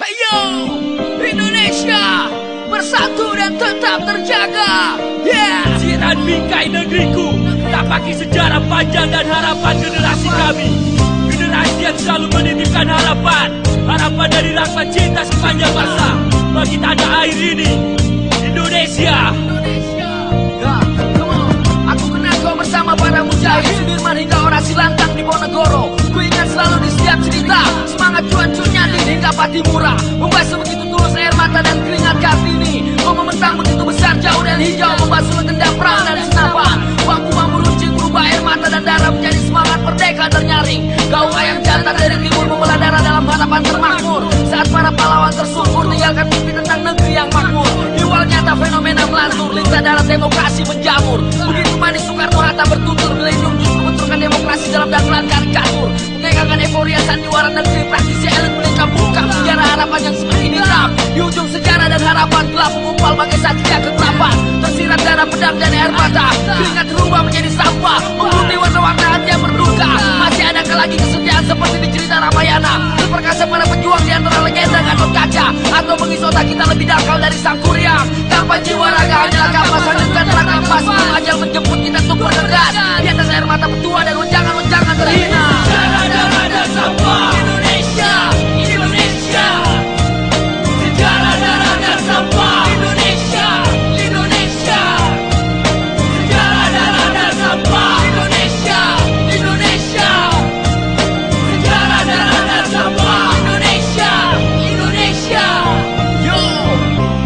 Ayo, Indonesia bersatu dan tetap terjaga. Jiran bingkai negeriku, tak pakai sejarah panjang dan harapan generasi kami. Generasi yang selalu menitipkan harapan, harapan dari rakyat cinta sepanjang masa bagi tanah air ini, Indonesia. Aku kenal kau bersama para mujahid Sudirman hingga orasi lantang di Ponegoro. Ku ingat selalu di setiap cerita semangat cuan-cuannya di hingga Patimura, membasuh begitu tulus air mata dan keringat Kartini. Kau membentang begitu besar jauh dan hijau, membasuh legenda perang dan senapan. Waktu mampu runcing berubah air mata dan darah menjadi semangat merdeka ternyaring. Kau ayam jantan dari timur membelah darah dalam harapan termakmur. Saat para pahlawan tersungkur tinggalkan mimpi tentang negeri yang makmur. Iwal nyata fenomena melantur, lintah dalam demokrasi menjamur. Begitu manis Soekarno-Hatta bertutur, melindung justru benturkan demokrasi dalam dagelan karikatur. Menegakkan euforia sandiwara negeri, praktisi elit menikam buka sejarah harapan yang semakin hitam. Di ujung sejarah dan harapan gelap mengumpal bagai satria kegelapan. Tersirat darah pedang dan air mata, keringat berubah menjadi sampah, memutih warna-warna hati yang berduka. Masih adakah lagi kesediaan seperti di cerita Ramayana? Terperkasa para pejuang di antara legenda Gatot Kaca, atau mengisi otak kita lebih dangkal dari sang kuryang. Tanpa jiwa raga hanyalah kapas, lanjutkan terang nafas sebelum ajal menjemput kita untuk bergegas di atas air mata petua dan wejangan-wejangan terhina. Darah dan sampah Indonesia, Indonesia. Sejarah darah dan sampah Indonesia, Indonesia. Sejarah darah dan sampah Indonesia, Indonesia. Sejarah darah dan sampah Indonesia, Indonesia. Yo,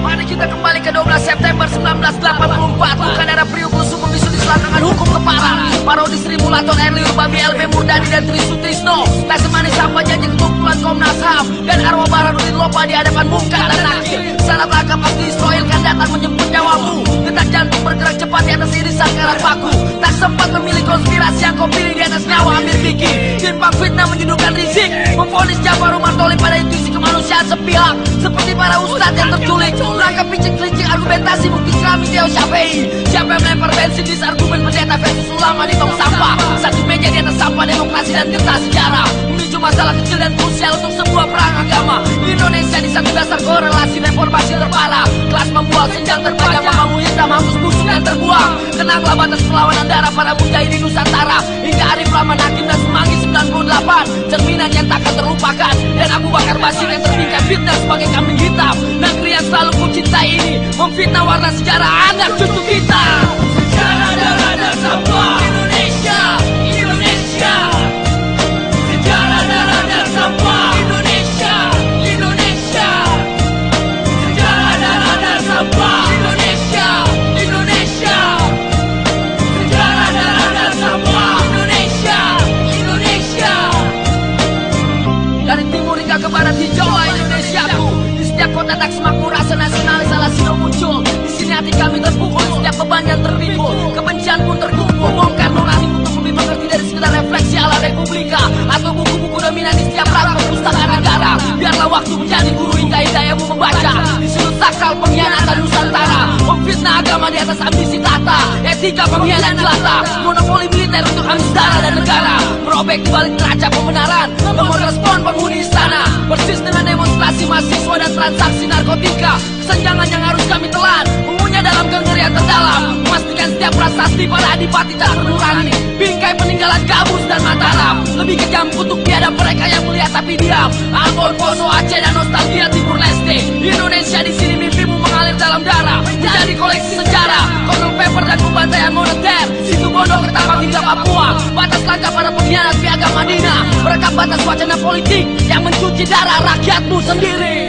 mari kita kembali ke 12 September 1984. Bukan era Priuk Lusuh membisu di selangkangan hukum keparang. Parodi Seribu Laton, Erliur, Babi, LB Murdani dan Tri Sutrisno. Tak semanis apa janji ketumpulan Komnas HAM dan arwah Baharudin Lopa di hadapan Bungkar dan Nakir. Saat langkah pasti Israel kan datang menjemput nyawamu. Detak jantung bergerak cepat di atas irisan karat paku. Tak sempat memilih konspirasi yang kau pilih di atas nyawa Amir Biki. Timpang fitnah menjudulkan Rizik, memvonis Jafar Umar Tolib pada intuisi kemanusiaan sepihak. Seperti para ustadz yang terculik, langkah picik-kelicik argumentasi bukti kami Theo Syafiei. Siapa yang melempar bensin di argumen pendeta versus ulama di tong sampah. Satu meja di atas sampah demokrasi dan kertas sejarah, memicu masalah kecil dan krusial untuk sebuah perang agama. Indonesia di satu dasar korelasi reformasi terparah. Kelas membuat senjang terpanjang, membangun hitam hapus busuk dan terbuang. Kenanglah batas perlawanan darah para mujahidin Nusantara hingga Arif Rahman Hakim dan Semanggi 98, cerminan yang takkan terlupakan. Dan Abu Bakar Basir yang terbingkai fitnah sebagai kambing hitam. Negeri yang selalu ku cintai ini memfitnah warna sejarah anak cucu kita. Sejarah darah dan sampah Indonesia, Indonesia. Sejarah darah dan sampah Indonesia, Indonesia. Sejarah darah dan sampah Indonesia, Indonesia. Sejarah darah dan sampah Indonesia, Indonesia. Dari timur hingga ke barat hijau Indonesiaku. Di setiap kota tak semakmur rasa nasionalis ala sino muncul. Di sini hati kami terpukul, setiap beban yang terpikul. Kebencian pun terkumpul, bongkar nurani untuk lebih mengerti dari sekedar refleksi ala Republika atau buku-buku dominan di setiap rak perpustakaan negara. Biarlah waktu menjadi guru hingga hidayahmu membaca di sudut sakral pengkhianatan Nusantara. Memfitnah agama di atas ambisi tata, etika pengkhianat jelata, monopoli militer untuk ambis darah dan negara. Merobek di balik neraca pembenaran, respon penghuni istana, persis dengan demonstrasi mahasiswa dan transaksi narkotika. Kesenjangan yang harus kami telan, mengunyah dalam kengerian terdalam, memastikan setiap prasasti para adipati tak ternurani. Bingkai peninggalan Gabus dan Mataram, lebih kejam kutuk biadab mereka yang melihat tapi diam. Ambon, Poso, Aceh dan nostalgia Timur Leste. Indonesia di sini mimpimu mengalir dalam darah, menjadi koleksi sejarah. Kontrol paper dan pembantaian moneter, situ Bondo, Ketapang hingga Papua. Batas langkah para pengkhianat piagam Madinah, merekam batas wacana politik yang mencuci darah rakyatmu sendiri.